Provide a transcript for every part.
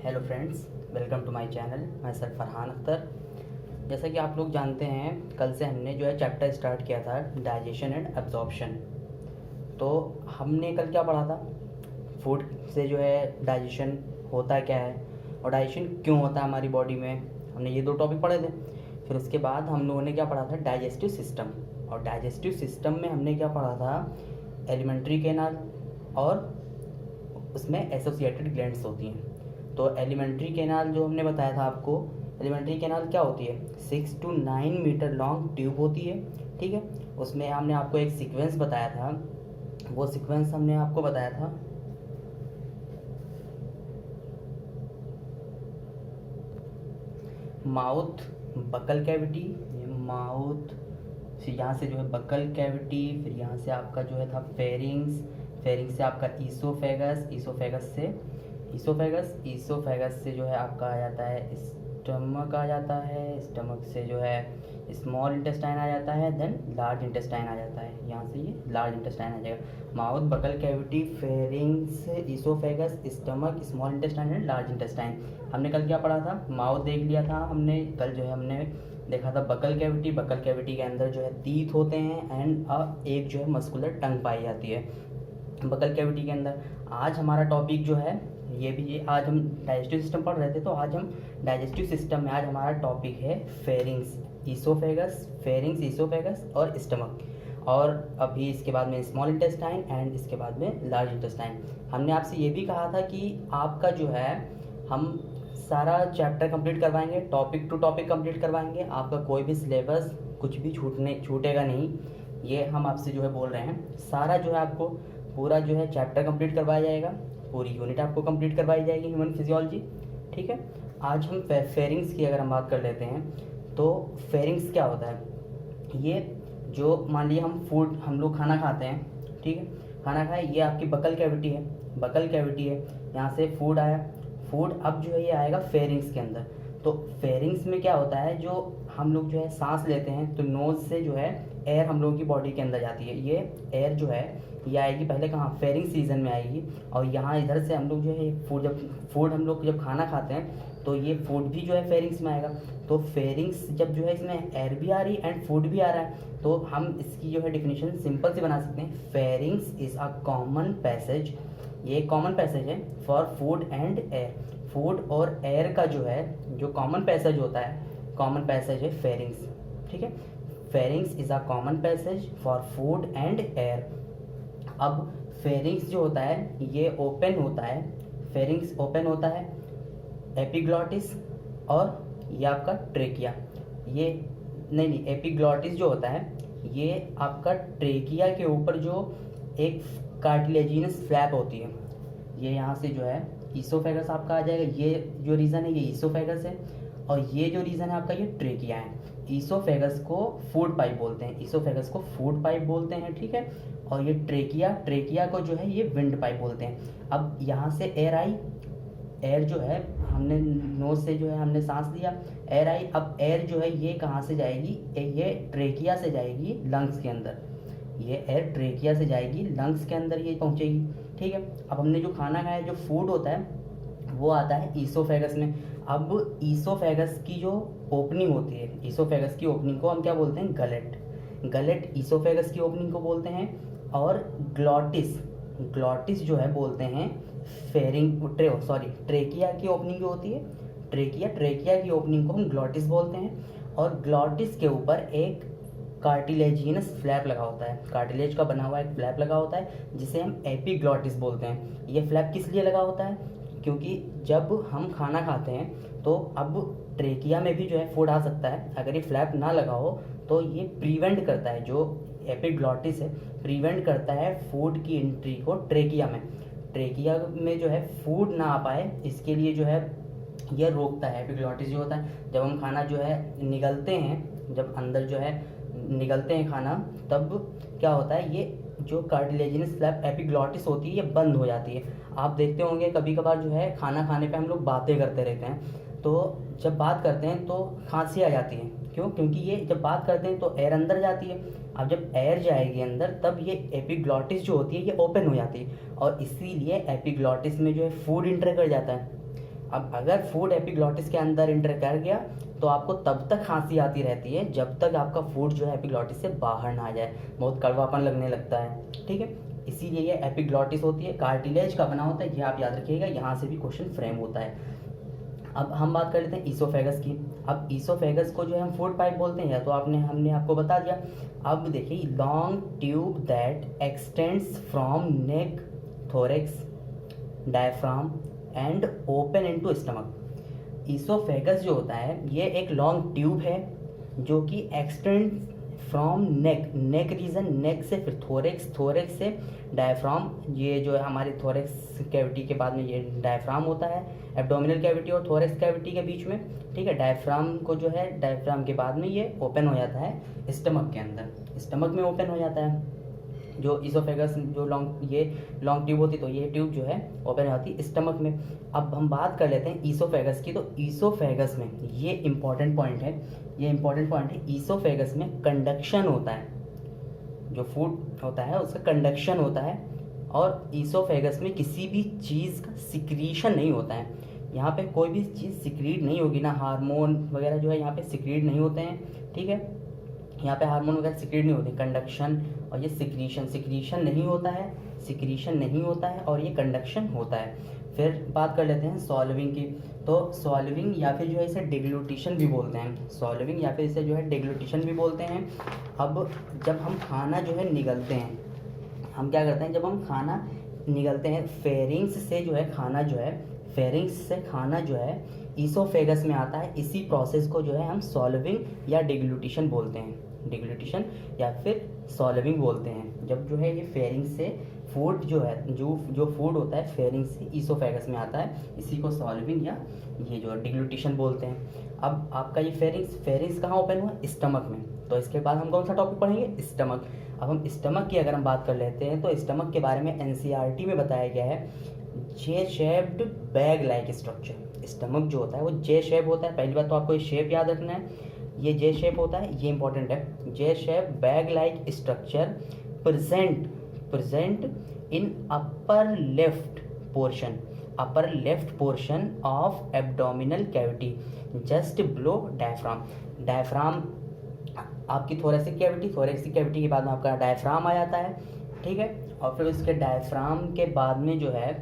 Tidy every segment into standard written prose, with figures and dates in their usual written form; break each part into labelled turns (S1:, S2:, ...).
S1: Hello friends, welcome to my channel. मैं sir Farhan Akhtar. जैसा कि आप लोग जानते हैं, कल से हमने जो है चैप्टर स्टार्ट किया था डाइजेशन एंड एब्जॉर्प्शन। तो हमने कल क्या पढ़ा था? फूड से जो है डाइजेशन होता क्या है और डाइजेशन क्यों होता है हमारी बॉडी में। हमने ये दो टॉपिक पढ़े थे। फिर उसके बाद हम लोगों ने क्या पढ़ा था? Digestive system. और डाइजेस्टिव सिस्टम में हमने क्या पढ़ा था? एलिमेंट्री कैनाल और उसमें एसोसिएटेड ग्लैंड्स होती हैं। तो एलिमेंट्री कैनाल जो हमने बताया था आपको, एलिमेंट्री कैनाल क्या होती है? 6 to 9 मीटर लॉन्ग ट्यूब होती है, ठीक है। उसमें हमने आपको एक सीक्वेंस बताया था। वो सीक्वेंस हमने आपको बताया था माउथ, बकल कैविटी, माउथ, फिर यहाँ से जो है बकल कैविटी, फिर यहाँ से आपका जो है था फेरिंग्स, फेरिंग्स से आपका ईसोफेगस, ईसोफेगस से जो है आपका आ जाता है स्टमक आ जाता है, स्टमक से जो है स्मॉल इंटेस्टाइन आ जाता है, देन लार्ज इंटेस्टाइन आ जाता है। यहाँ से ये लार्ज इंटेस्टाइन आ जाएगा। Mouth, buccal cavity, pharynx, oesophagus, stomach, small intestine and large intestine. हमने कल क्या पढ़ा था? माउथ देख लिया था हमने। कल जो है हमने देखा था बकल कैविटी। बकल कैविटी के अंदर जो है टीथ होते हैं एंड एक जो है मस्कुलर टंग पाई जाती है बकल कैविटी के अंदर। आज हमारा टॉपिक जो है आज हम डाइजेस्टिव सिस्टम पढ़ रहे थे, तो आज हम डाइजेस्टिव सिस्टम में आज हमारा टॉपिक है फेरिंग्स, ईसोफेगस, फेरिंग्स, ईसोफेगस और स्टमक। और अभी इसके बाद में स्मॉल इंटेस्टाइन एंड इसके बाद में लार्ज इंटेस्टाइन। हमने आपसे ये भी कहा था कि आपका जो है हम सारा चैप्टर कंप्लीट करवाएंगे, टॉपिक टू टॉपिक कंप्लीट करवाएंगे। आपका कोई भी सिलेबस कुछ भी छूटेगा नहीं, ये हम आपसे जो है बोल रहे हैं। सारा जो है आपको पूरा जो है चैप्टर कंप्लीट करवाया जाएगा, पूरी यूनिट आपको कंप्लीट करवाई जाएगी ह्यूमन फिजियोलॉजी, ठीक है। आज हम फेरिंग्स की अगर हम बात कर लेते हैं, तो फेरिंग्स क्या होता है? ये जो मान लीजिए हम लोग खाना खाते हैं, ठीक है। खाना खाए, ये आपकी बकल कैविटी है, यहाँ से फूड आया, फूड अब जो है ये आएगा फेरिंग्स के अंदर। तो फेरिंग्स में क्या होता है, जो हम लोग जो है सांस लेते हैं, तो नोज से जो है एयर हम लोगों की बॉडी के अंदर जाती है। ये एयर जो है ये आएगी पहले कहाँ? फेरिंग्स रीजन में आएगी। और यहाँ इधर से हम लोग जो है फूड हम लोग जब खाना खाते हैं, तो ये फूड भी जो है फेरिंग्स में आएगा। तो फेरिंग्स जब जो है इसमें एयर भी आ रही है एंड फूड भी आ रहा है, तो हम इसकी जो है डिफिनीशन सिंपल से बना सकते हैं। Pharynx is a common passage, ये कॉमन पैसेज है for food and air. Food और एयर का जो है जो कॉमन पैसेज होता है, कॉमन पैसेज है फेरिंग्स, ठीक है। Pharynx is a common passage for food and air. अब फेरिंग्स जो होता है ये ओपन होता है, फेरिंग्स ओपन होता है, एपिग्लॉटिस और ये आपका ट्रेकिया। ये नहीं, एपिग्लॉटिस जो होता है ये आपका ट्रेकिया के ऊपर जो एक कार्टिलेजिनस फ्लैप होती है, ये यहाँ से जो है ईसोफेगस आपका आ जाएगा। ये जो रीजन है ये ईसोफेगस है, और ये जो रीजन है आपका ये ट्रेकिया है। ईसोफेगस को फूड पाइप बोलते हैं, ईसोफेगस को फूड पाइप बोलते हैं, ठीक है। और ये ट्रेकिया को जो है ये विंड पाइप बोलते हैं। अब यहाँ से एयर आई, एयर जो है हमने नोज से जो है हमने सांस लिया, एयर आई। अब एयर जो है ये कहाँ से जाएगी? ये ट्रेकिया से जाएगी लंग्स के अंदर, ये एयर ट्रेकिया से जाएगी लंग्स के अंदर ये पहुँचेगी, ठीक है। अब हमने जो खाना खाया, जो फूड होता है वो आता है ईसोफेगस में। अब ईसोफेगस की जो ओपनिंग होती है, ईसोफेगस की ओपनिंग को हम क्या बोलते हैं? गलेट, गलेट ईसोफेगस की ओपनिंग को बोलते हैं। और ग्लॉटिस, ग्लॉटिस जो है बोलते हैं ट्रेकिया की ओपनिंग जो होती है, ट्रेकिया की ओपनिंग को हम ग्लॉटिस बोलते हैं। और ग्लॉटिस के ऊपर एक कार्टिलेजिनस फ्लैप लगा होता है, कार्टिलेज का बना हुआ एक फ्लैप लगा होता है जिसे हम एपिग्लॉटिस बोलते हैं। ये फ्लैप किस लिए लगा होता है? क्योंकि जब हम खाना खाते हैं तो अब ट्रेकिया में भी जो है फूड आ सकता है। अगर ये फ्लैप ना लगा हो तो ये प्रिवेंट करता है, जो एपिग्लॉटिस है प्रिवेंट करता है फूड की एंट्री को ट्रेकिया में। ट्रेकिया में जो है फूड ना आ पाए, इसके लिए जो है ये रोकता है एपिग्लॉटिस जो होता है। जब हम खाना जो है निगलते हैं, जब अंदर जो है निगलते हैं खाना, तब क्या होता है, ये जो कार्टिलेजिनस फ्लैप एपिग्लॉटिस होती है ये बंद हो जाती है। आप देखते होंगे कभी कभार जो है खाना खाने पे हम लोग बातें करते रहते हैं, तो जब बात करते हैं तो खांसी आ जाती है। क्यों? क्योंकि ये जब बात करते हैं तो एयर अंदर जाती है। अब जब एयर जाएगी अंदर तब ये एपिग्लॉटिस जो होती है ये ओपन हो जाती है, और इसीलिए एपिग्लॉटिस में जो है फूड इंटर कर जाता है। अब अगर फूड एपिग्लॉटिस के अंदर इंटर कर गया तो आपको तब तक खांसी आती रहती है जब तक आपका फूड जो है एपिग्लॉटिस से बाहर ना आ जाए, बहुत कड़वापन लगने लगता है, ठीक है। इसीलिए ये एपिग्लॉटिस होती है, कार्टिलेज का बना होता है, ये आप याद रखिएगा, यहाँ से भी क्वेश्चन फ्रेम होता है। अब हम बात कर लेते हैं ईसोफेगस की। अब ईसोफेगस को जो है हम फूड पाइप बोलते हैं, तो हमने आपको बता दिया। अब देखिए, long tube that extends from neck, thorax, diaphragm and open into stomach. Oesophagus जो होता है ये एक लॉन्ग ट्यूब है जो कि extend from neck, neck region, neck से फिर थोरेक्स, थोरेक्स से डायफ्राम, ये जो है हमारी थोरेक्स कैविटी के बाद में ये डायफ्राम होता है, एब्डोमिनल कैविटी और थोरेक्स कैविटी के बीच में, ठीक है। डायफ्राम को जो है, डायफ्राम के बाद में ये ओपन हो जाता है स्टमक के अंदर, स्टमक में ओपन हो जाता है जो ईसोफेगस, जो ये लॉन्ग ट्यूब होती, तो ये ट्यूब जो है ओपन हो जाती है स्टमक में। अब हम बात कर लेते हैं ईसोफेगस की। तो ईसोफेगस में ये इंपॉर्टेंट पॉइंट है, ये इंपॉर्टेंट पॉइंट है, ईसोफेगस में कंडक्शन होता है, जो फूड होता है उसका कंडक्शन होता है, और ईसोफेगस में किसी भी चीज़ का सिक्रीशन नहीं होता है। यहाँ पे कोई भी चीज़ सिक्रीट नहीं होगी, ना हार्मोन वगैरह जो है यहाँ पे सिक्रीट नहीं होते हैं, ठीक है। यहाँ पे हार्मोन वगैरह सिक्रीट नहीं होते, कंडक्शन और ये सिक्रीशन नहीं होता है, सिक्रीशन नहीं होता है, और ये कंडक्शन होता है। फिर बात कर लेते हैं सॉल्विंग की। तो सॉल्विंग या फिर जो है इसे डिग्लूटिशन भी बोलते हैं, सॉल्विंग या फिर इसे जो है डिग्लूटिशन भी बोलते हैं। अब जब हम खाना जो है निगलते हैं, हम क्या करते हैं, जब हम खाना निगलते हैं फेरिंग्स से, जो है खाना जो है फेरिंग्स से खाना जो है ईसोफेगस में आता है, इसी प्रोसेस को जो है हम सॉल्विंग या डिग्लूटिशन बोलते हैं, डिग्लूटिशन या फिर सॉल्विंग बोलते हैं। जब जो है ये फेरिंग से फूड जो है, जो फूड होता है फेरिंग से ईसोफेगस में आता है, इसी को सॉल्विंग या ये जो डिग्लूटिशन बोलते हैं। अब आपका ये फेरिंग्स कहाँ ओपन हुआ, स्टमक में। तो इसके बाद हम कौन सा टॉपिक पढ़ेंगे, स्टमक। अब हम स्टमक की अगर हम बात कर लेते हैं तो स्टमक के बारे में एनसीईआरटी में बताया गया है, जे shaped bag like structure. Stomach जो होता है वो जे शेप होता है, पहली बात तो आपको ये शेप याद रखना है, ये जे शेप होता है, ये इंपॉर्टेंट है। जे shape bag like structure present in upper left portion of abdominal cavity just below diaphragm. Diaphragm आपकी थोरेसिक कैविटी के बाद में आपका डायफ्राम आ जाता है, ठीक है। और फिर उसके डायफ्राम के बाद में जो है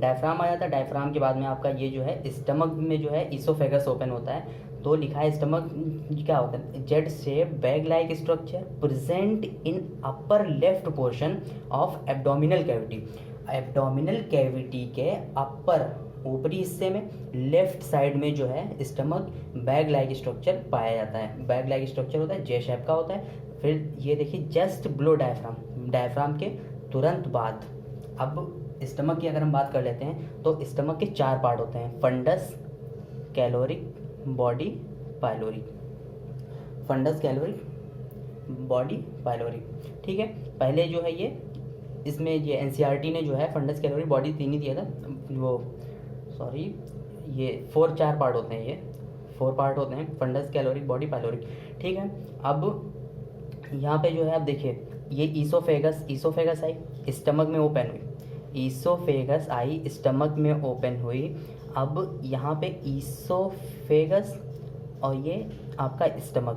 S1: डायफ्राम आ जाता है, डायफ्राम के बाद में आपका ये जो है स्टमक में जो है ईसोफेगस ओपन होता है। तो लिखा है स्टमक क्या होता है, Z shape bag like structure present in upper left portion of abdominal cavity. Abdominal cavity के अपर ऊपरी हिस्से में लेफ्ट साइड में जो है स्टमक बैग लाइक स्ट्रक्चर पाया जाता है। बैग लाइक स्ट्रक्चर होता है, जे शेप का होता है। फिर ये देखिए जस्ट बिलो डायफ्राम के तुरंत बाद। अब स्टमक की अगर हम बात कर लेते हैं तो स्टमक के 4 पार्ट होते हैं, fundus, caloric, body, pyloric. Fundus, caloric, body, pyloric, ठीक है। पहले जो है ये इसमें ये एनसीईआरटी ने जो है फंडस, कैलोरिक, बॉडी 3 ही दिया था, वो सॉरी ये 4 पार्ट होते हैं, ये 4 पार्ट होते हैं, फंडस, कैलोरिक, बॉडी, पाइलोरिक, ठीक है। अब यहाँ पे जो है आप देखिए ये ईसोफेगस आई, स्टमक में ओपन हुई, ईसोफेगस आई स्टमक में ओपन हुई। अब यहाँ पे ईसोफेगस और ये आपका स्टमक,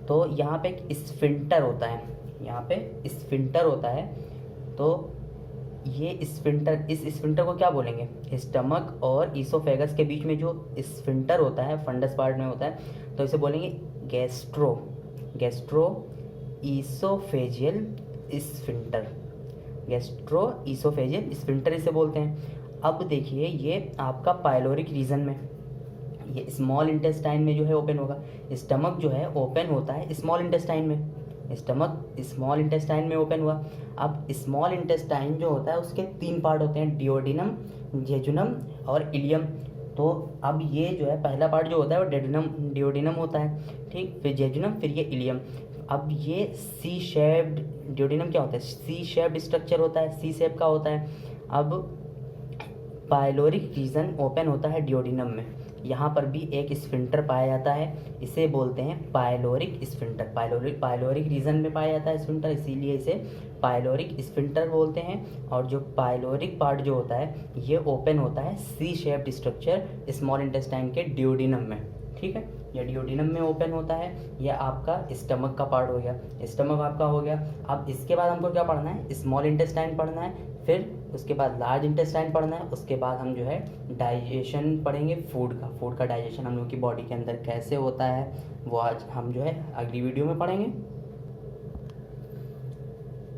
S1: तो यहाँ पे एक स्फिंक्टर होता है, यहाँ पे स्फिंक्टर होता है। तो ये स्फिंक्टर, इस स्फिंक्टर को क्या बोलेंगे, स्टमक और ईसोफेगस के बीच में जो स्फिंक्टर होता है फंडस पार्ट में होता है, तो इसे बोलेंगे gastro oesophageal sphincter, gastro oesophageal sphincter इसे बोलते हैं। अब देखिए ये आपका पाइलोरिक रीजन में, ये स्मॉल इंटेस्टाइन में जो है ओपन होगा। स्टमक जो है ओपन होता है स्मॉल इंटेस्टाइन में, स्टमक स्मॉल इंटेस्टाइन में ओपन हुआ। अब स्मॉल इंटेस्टाइन जो होता है उसके 3 पार्ट होते हैं, डिओडिनम, जेजुनम और इलियम। तो अब ये जो है पहला पार्ट जो होता है वो डिओडिनम होता है, ठीक, फिर जेजुनम, फिर ये इलियम। अब ये सी शेप्ड, डिओडिनम क्या होता है, सी शेप्ड स्ट्रक्चर होता है, सी शेप का होता है। अब पाइलोरिक रीजन ओपन होता है डियोडिनम में, यहाँ पर भी एक स्फिंक्टर पाया जाता है, इसे बोलते हैं पाइलोरिक स्फिंक्टर। पाइलोरिक रीजन में पाया जाता है स्फिंक्टर, इसीलिए इसे पाइलोरिक स्फिंक्टर बोलते हैं। और जो पाइलोरिक पार्ट जो होता है ये ओपन होता है C shaped structure small intestine के डियोडिनम में, ठीक है। ये डियोडिनम में ओपन होता है। ये आपका स्टमक का पार्ट हो गया, स्टमक आपका हो गया। अब इसके बाद हमको क्या पढ़ना है, स्मॉल इंटेस्टाइन पढ़ना है, फिर उसके बाद लार्ज इंटेस्टाइन पढ़ना है, उसके बाद हम जो है डाइजेशन पढ़ेंगे फूड का डाइजेशन हम लोग की बॉडी के अंदर कैसे होता है वो आज हम जो है अगली वीडियो में पढ़ेंगे।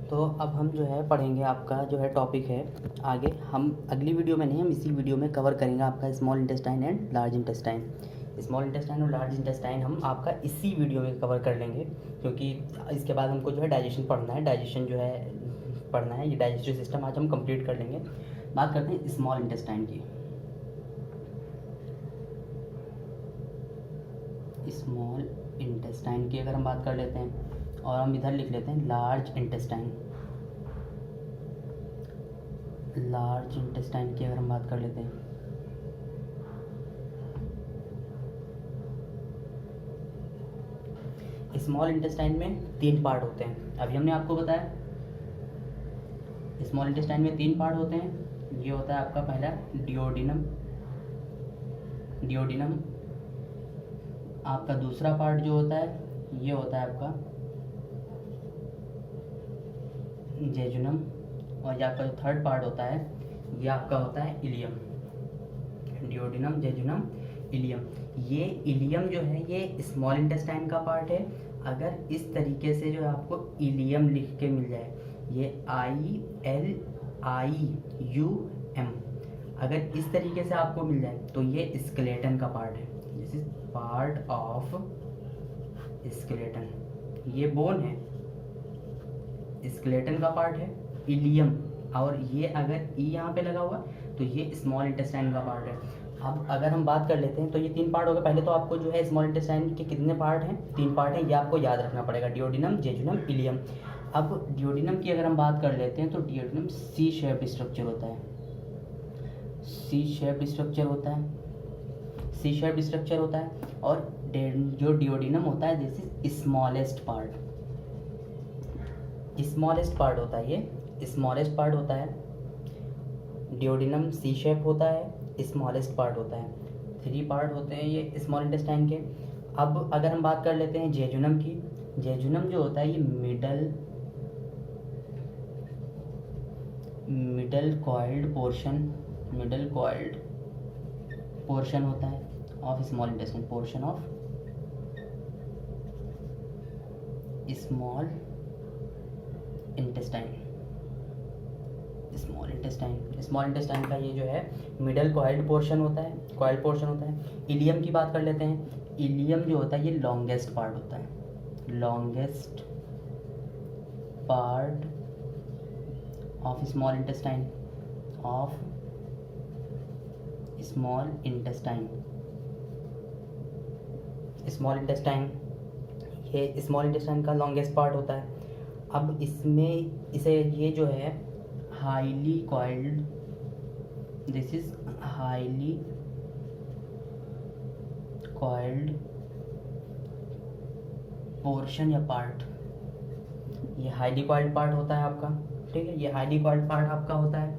S1: तो अब हम जो है पढ़ेंगे, आपका जो है टॉपिक है आगे, हम अगली वीडियो में नहीं, हम इसी वीडियो में कवर करेंगे आपका small intestine and large intestine. Small intestine और लार्ज इंटेस्टाइन हम आपका इसी वीडियो में कवर कर लेंगे, क्योंकि इसके बाद हमको जो है डाइजेशन पढ़ना है, डाइजेशन जो है पढ़ना है, ये डाइजेस्टिव सिस्टम आज हम कंप्लीट कर लेंगे। बात करते हैं स्मॉल इंटेस्टाइन की। स्मॉल इंटेस्टाइन की अगर हम बात कर लेते हैं और हम इधर लिख लेते हैं लार्ज इंटेस्टाइन। लार्ज इंटेस्टाइन की अगर हम बात कर लेते हैं, स्मॉल इंटेस्टाइन में 3 पार्ट होते हैं। अभी हमने आपको बताया स्मॉल इंटेस्टाइन में 3 पार्ट होते हैं। ये होता है आपका पहला डियोडिनम, आपका दूसरा पार्ट जो होता है ये होता है आपका जेजुनम, और ये आपका जो थर्ड पार्ट होता है ये आपका होता है इलियम। Duodenum, jejunum, ileum. ये इलियम जो है ये स्मॉल इंटेस्टाइन का पार्ट है। अगर इस तरीके से जो है आपको इलियम लिख के मिल जाए, ये ILIUM, अगर इस तरीके से आपको मिल जाए तो ये स्केलेटन का पार्ट है। This is part of skeleton, ये बोन है, स्केलेटन का पार्ट है इलियम, और ये अगर ई यहाँ पे लगा हुआ तो ये स्मॉल इंटेस्टाइन का पार्ट है। अब अगर हम बात कर लेते हैं तो ये 3 पार्ट हो गए। पहले तो आपको जो है स्मॉल इंटेस्टाइन के कितने पार्ट हैं, 3 पार्ट हैं, ये आपको याद रखना पड़ेगा, डियोडिनम, जेजुनम, इलियम। अब डियोडिनम की अगर हम बात कर लेते हैं तो डियोडिनम सी शेप्ड स्ट्रक्चर होता है, सी शेप्ड स्ट्रक्चर होता है, सी शेप्ड स्ट्रक्चर होता है। और जो डियोडिनम होता है this is smallest part, smallest part होता है, ये स्मॉलेस्ट पार्ट होता है। डियोडिनम सी शेप होता है, स्मॉलेस्ट पार्ट होता है। 3 पार्ट होते हैं ये स्मॉल इंटेस्टाइन के। अब अगर हम बात कर लेते हैं जेजुनम की, जेजुनम जो होता है ये मिडल कॉइल्ड पोर्शन होता है of small intestine, portion of small intestine. Small intestine का ये जो है मिडल कॉइल्ड पोर्शन होता है, इलियम की बात कर लेते हैं। इलियम जो होता है ये लॉन्गेस्ट पार्ट होता है, longest part of small intestine, ये स्मॉल इंटेस्टाइन का लॉन्गेस्ट पार्ट होता है। अब इसमें इसे ये जो है highly coiled, this is highly coiled portion या पार्ट, ये हाईली कॉइल्ड पार्ट होता है आपका, ठीक है, ये हाईली कॉइल्ड पार्ट आपका होता है।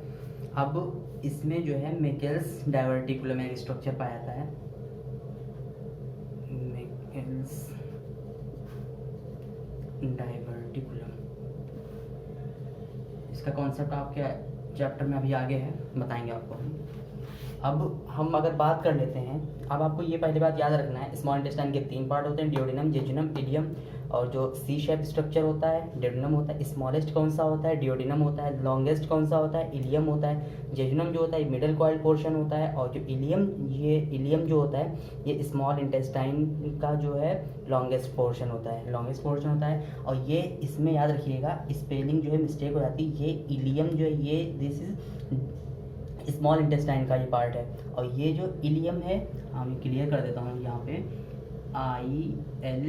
S1: अब इसमें जो है मेकेल्स डाइवर्टिकुलम एक स्ट्रक्चर पाया जाता है, मेकेल्स डाइवर्टिकुलम, इसका कॉन्सेप्ट आपके चैप्टर में अभी आगे है, बताएंगे आपको। अब हम अगर बात कर लेते हैं, अब आपको ये पहली बात याद रखना है, स्मॉल इंटेस्टाइन के 3 पार्ट होते हैं, डियोडिनम, जेजुनम, इलियम। और जो सी शेप स्ट्रक्चर होता है डियोडिनम होता है, स्मॉलेस्ट कौन सा होता है, डियोडिनम होता है, लॉन्गेस्ट कौन सा होता है, इलियम होता है। जेजुनम जो होता है मिडिल कॉइल पोर्शन होता है, और जो इलियम जो होता है ये स्मॉल इंटेस्टाइन का जो है लॉन्गेस्ट पोर्शन होता है। और ये इसमें याद रखिएगा, स्पेलिंग जो है मिस्टेक हो जाती है, ये इलियम जो है ये दिस इज स्मॉल इंटेस्टाइन का ये पार्ट है, और ये जो इलियम है हम क्लियर कर देता हूँ यहाँ पे, ILIUM,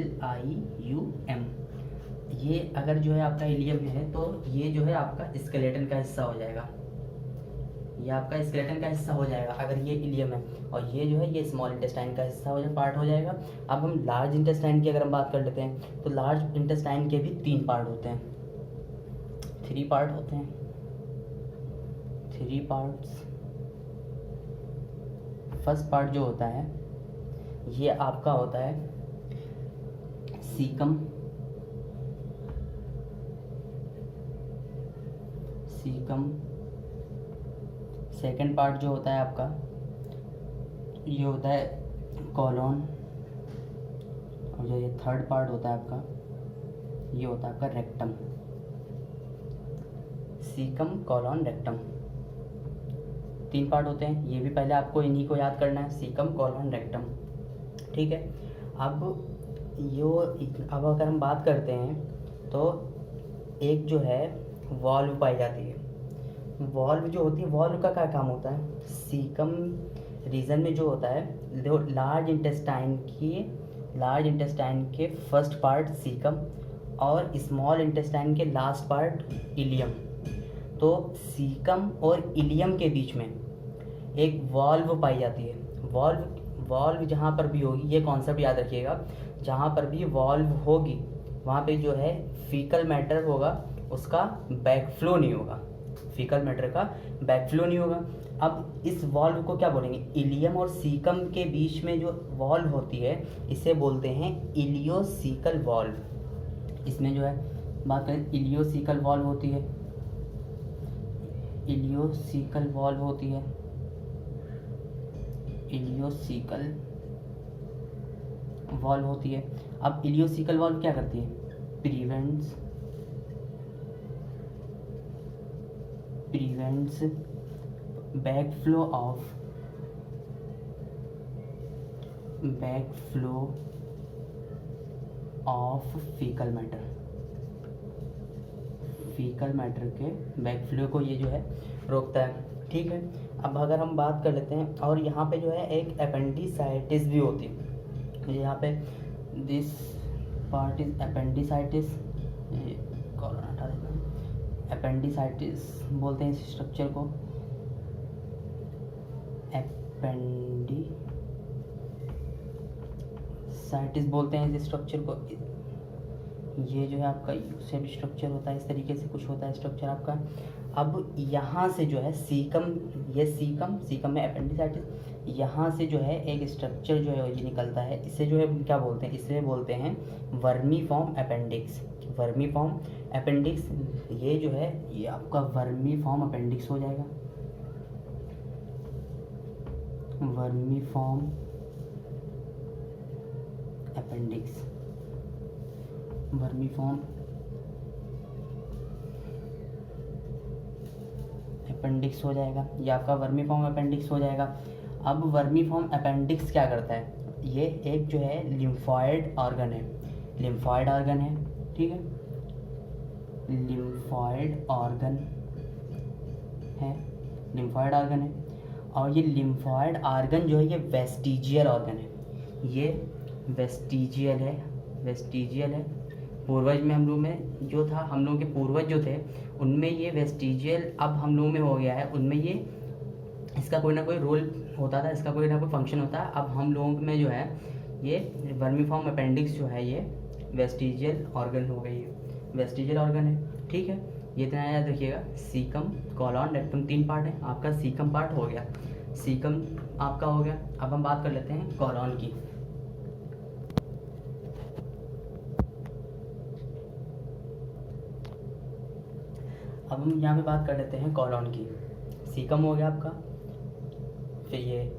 S1: ये अगर जो है आपका इलियम है तो ये जो है आपका स्केलेटन का हिस्सा हो जाएगा, ये आपका स्केलेटन का हिस्सा हो जाएगा अगर ये इलियम है, और ये जो है ये स्मॉल इंटेस्टाइन का हिस्सा हो जाए, पार्ट हो जाएगा। अब हम लार्ज इंटेस्टाइन की अगर हम बात कर लेते हैं, तो लार्ज इंटेस्टाइन के भी 3 पार्ट होते हैं, 3 पार्ट होते हैं, 3 पार्ट्स। फर्स्ट पार्ट जो होता है ये आपका होता है सीकम, सेकंड पार्ट जो होता है आपका ये होता है कॉलोन, और जो ये थर्ड पार्ट होता है आपका ये होता है आपका rectum. Caecum, colon, rectum, 3 part होते हैं। ये भी पहले आपको इन्हीं को याद करना है, सीकम, कॉलोन, रेक्टम, ठीक है। अब अगर हम बात करते हैं तो एक जो है वॉल्व पाई जाती है। वॉल्व जो होती है, वॉल्व का क्या काम होता है, सीकम रीजन में जो होता है लार्ज इंटेस्टाइन के फर्स्ट पार्ट सीकम और स्मॉल इंटेस्टाइन के लास्ट पार्ट इलियम। तो सीकम और इलियम के बीच में एक वॉल्व पाई जाती है। वॉल्व जहाँ पर भी होगी, ये कॉन्सेप्ट याद रखिएगा, जहाँ पर भी वॉल्व होगी वहाँ पे जो है फीकल मैटर होगा, उसका बैकफ्लो नहीं होगा, फीकल मैटर का बैकफ्लो नहीं होगा। अब इस वॉल्व को क्या बोलेंगे, इलियम और सीकम के बीच में जो वॉल्व होती है इसे बोलते हैं इलियोसीकल वॉल्व। इसमें जो है बात करें इलियोसीकल वॉल्व होती है, इलियोसीकल वॉल्व होती है, इलियोसीकल वॉल्व होती है। अब इलियोसीकल वॉल्व क्या करती है, prevents backflow of faecal matter के बैकफ्लो को ये जो है रोकता है, ठीक है। अब अगर हम बात कर लेते हैं, और यहाँ पे जो है एक अपेंडिसाइटिस भी होती है, यहाँ पे this part is appendicitis, colon हटा देता हूँ, अपेंडिसाइटिस बोलते हैं इस स्ट्रक्चर को, अपेंडिसाइटिस बोलते हैं इस स्ट्रक्चर को। ये जो है आपका यूसेड स्ट्रक्चर होता है, इस तरीके से कुछ होता है स्ट्रक्चर आपका। अब यहाँ से जो है सीकम में अपेंडिसाइटिस, यहाँ से जो है एक स्ट्रक्चर जो है ये निकलता है, इसे जो है क्या बोलते हैं, इसे बोलते हैं वर्मीफॉर्म अपेंडिक्स। ये जो है ये आपका वर्मीफॉर्म अपेंडिक्स हो जाएगा, वर्मीफॉर्म अपेंडिक्स हो जाएगा, ये आपका वर्मीफॉर्म अपेंडिक्स हो जाएगा। अब वर्मीफॉर्म अपेंडिक्स क्या करता है, ये एक जो है लिम्फॉइड ऑर्गन है, ठीक है, लिम्फॉइड ऑर्गन है, और ये लिम्फॉइड ऑर्गन जो है ये वेस्टिजियल ऑर्गन है, ये वेस्टिजियल है। पूर्वज में हम लोग में जो था, हम लोगों के पूर्वज जो थे उनमें ये वेस्टिजियल अब हम लोगों में हो गया है, उनमें ये इसका कोई ना कोई रोल होता था, इसका कोई ना कोई फंक्शन होता है। अब हम लोगों में जो है ये वर्मीफॉर्म अपेंडिक्स जो है ये वेस्टिजियल ऑर्गन हो गई है, वेस्टिजियल ऑर्गन है, ठीक है। ये इतना याद रखिएगा, सीकम, कॉलॉन, रेक्टम 3 पार्ट है, आपका सीकम पार्ट हो गया, सीकम आपका हो गया। अब हम बात कर लेते हैं कॉलॉन की। अब हम यहाँ पे बात कर लेते हैं कॉलॉन की। सीकम हो गया आपका, फिर ये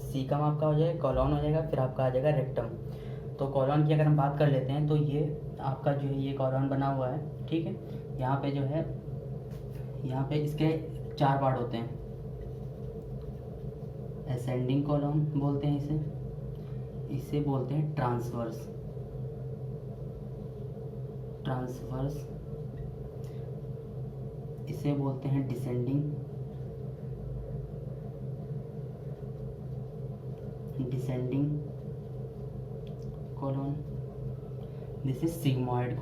S1: सीकम आपका हो जाएगा, कॉलॉन हो जाएगा, फिर आपका आ जाएगा रेक्टम। तो कॉलॉन की अगर हम बात कर लेते हैं तो ये आपका जो है ये कॉलॉन बना हुआ है, ठीक है। यहाँ पे जो है यहाँ पे इसके 4 पार्ट होते हैं, असेंडिंग कॉलम बोलते हैं इसे बोलते हैं ट्रांसवर्स, इसे बोलते हैं descending column, this is sigmoid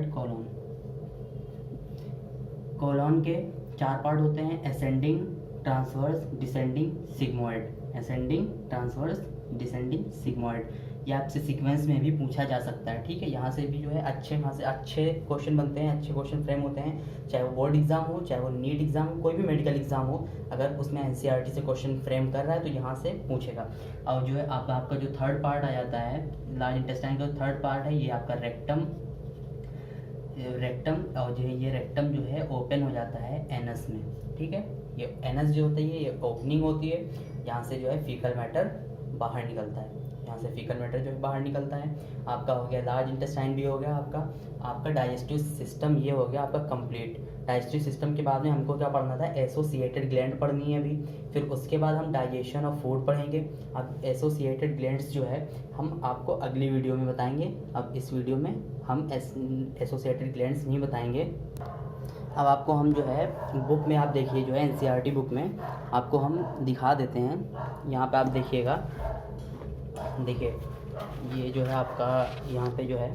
S1: column, colon के 4 पार्ट होते हैं, ascending, transverse, descending, sigmoid. Ascending, transverse, descending, sigmoid. ये आपसे सीक्वेंस में भी पूछा जा सकता है, ठीक है। यहाँ से भी जो है अच्छे क्वेश्चन बनते हैं, अच्छे क्वेश्चन फ्रेम होते हैं, चाहे वो बोर्ड एग्जाम हो, चाहे वो नीट एग्जाम हो, कोई भी मेडिकल एग्जाम हो, अगर उसमें एनसीईआरटी से क्वेश्चन फ्रेम कर रहा है तो यहाँ से पूछेगा। और जो है आपका जो थर्ड पार्ट आ जाता है लार्ज इंटेस्टाइन का, थर्ड पार्ट है ये आपका रेक्टम। और जो है ये रेक्टम जो है ओपन हो जाता है एनस में, ठीक है। ये एनस जो होता है ये ओपनिंग होती है, यहाँ से जो है फीकल मैटर बाहर निकलता है, यहाँ से फीकल मैटर जो है बाहर निकलता है। आपका हो गया लार्ज इंटेस्टाइन भी हो गया, आपका डाइजेस्टिव सिस्टम ये हो गया आपका कंप्लीट। डाइजेस्टिव सिस्टम के बाद में हमको क्या पढ़ना था, एसोसिएटेड ग्लैंड पढ़नी है अभी, फिर उसके बाद हम डाइजेशन ऑफ फूड पढ़ेंगे। अब एसोसिएटेड ग्लैंड्स जो है हम आपको अगली वीडियो में बताएंगे, अब इस वीडियो में हम एसोसिएटेड ग्लैंड्स नहीं बताएंगे। अब आपको हम जो है बुक में आप देखिए जो है एनसीईआरटी बुक में आपको हम दिखा देते हैं। यहाँ पे आप देखिएगा, देखिए ये जो है आपका यहाँ पे जो है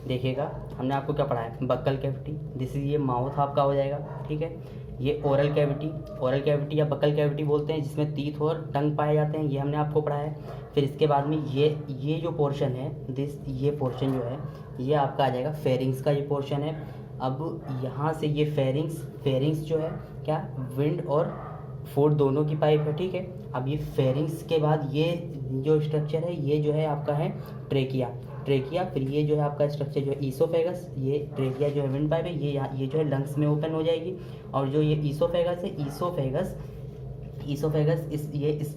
S1: देखिएगा हमने आपको क्या पढ़ा है, बक्कल कैविटी, दिस इज ये माउथ आपका हो जाएगा, ठीक है। ये ओरल कैविटी या बक्कल कैविटी बोलते हैं, जिसमें टीथ और टंग पाए जाते हैं, ये हमने आपको पढ़ा है। फिर इसके बाद में ये जो पोर्शन है ये पोर्शन जो है ये आपका आ जाएगा फेरिंग्स का, ये पोर्शन है। अब यहाँ से ये फेरिंग्स जो है क्या, विंड और फूड दोनों की पाइप है, ठीक है। अब ये फेरिंग्स के बाद ये जो स्ट्रक्चर है ये जो है आपका है ट्रेकिया। फिर ये जो है आपका स्ट्रक्चर जो है ईसोफेगस, ये ट्रेकिया जो है विंड पाइप है, ये जो है लंग्स में ओपन हो जाएगी। और जो ये ईसोफेगस है, ईसोफेगस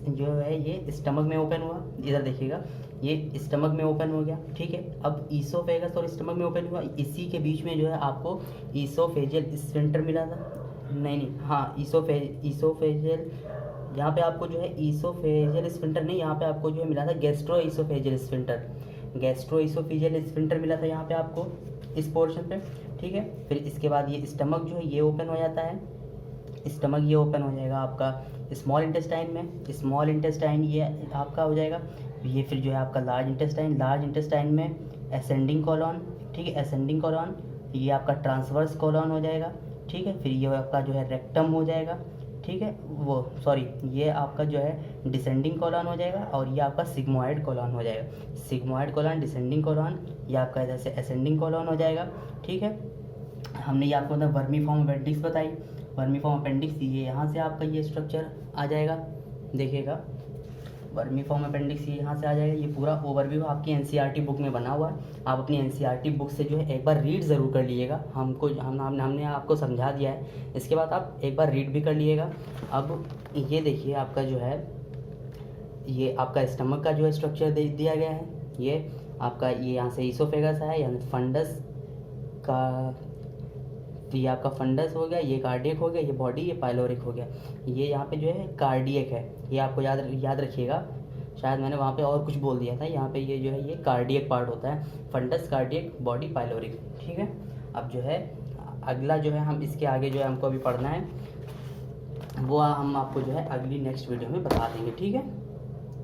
S1: जो है ये स्टमक में ओपन हुआ, इधर देखिएगा ये स्टमक में ओपन हो गया, ठीक है। अब ईसोफेगस और स्टमक में ओपन हुआ, इसी के बीच में जो है आपको ईसोफेजियल स्फिंक्टर मिला था, ईसोफेजियल यहाँ पे आपको जो है ईसोफेजियल स्फिंक्टर नहीं, यहाँ पे आपको जो है मिला था गैस्ट्रो ईसोफेजियल स्फिंक्टर मिला था यहाँ पे आपको इस पोर्शन पे, ठीक है। फिर इसके बाद ये स्टमक जो है ये ओपन हो जाता है, स्टमक ये ओपन हो जाएगा आपका स्मॉल इंटेस्टाइन में, स्मॉल इंटेस्टाइन ये आपका हो जाएगा। ये फिर जो है आपका लार्ज इंटेस्टाइन में असेंडिंग कॉलॉन, ठीक है, असेंडिंग कॉलॉन, ये आपका ट्रांसवर्स कॉलॉन हो जाएगा, ठीक है। फिर ये आपका जो है रेक्टम हो जाएगा, ठीक है, ये आपका जो है डिसेंडिंग कॉलॉन हो जाएगा, और ये आपका सिग्मोइड कॉलॉन हो जाएगा। सिग्मोइड कॉलॉन, डिसेंडिंग कॉलॉन, ये आपका जैसे असेंडिंग कॉलॉन हो जाएगा, ठीक है। हमने ये आपको मतलब वर्मीफॉर्म अपेंडिक्स बताई, वर्मीफॉर्म अपेंडिक्स ये यहाँ से आपका ये स्ट्रक्चर आ जाएगा, देखिएगा वर्मीफॉर्म अपेंडिक्स ये यहाँ से आ जाएगा। ये पूरा ओवरव्यू आपकी एनसीईआरटी बुक में बना हुआ है, आप अपनी एनसीईआरटी बुक से जो है एक बार रीड ज़रूर कर लीजिएगा। हमने आपको समझा दिया है, इसके बाद आप एक बार रीड भी कर लीजिएगा। अब ये देखिए आपका जो है ये आपका स्टमक का जो है स्ट्रक्चर दिया गया है, ये आपका ये यहाँ से ईसोफेगस है, यहाँ फंडस का, तो ये आपका फंडस हो गया, ये कार्डियक हो गया, ये बॉडी, ये पाइलोरिक हो गया, ये यहाँ पे जो है कार्डियक है, ये आपको याद रखिएगा, शायद मैंने वहाँ पे और कुछ बोल दिया था, यहाँ पे ये जो है ये कार्डियक पार्ट होता है, फंडस, कार्डियक, बॉडी, पाइलोरिक, ठीक है। अब जो है अगला जो है हम इसके आगे जो है हमको अभी पढ़ना है वो हम आपको जो है अगली नेक्स्ट वीडियो में बता देंगे, ठीक है।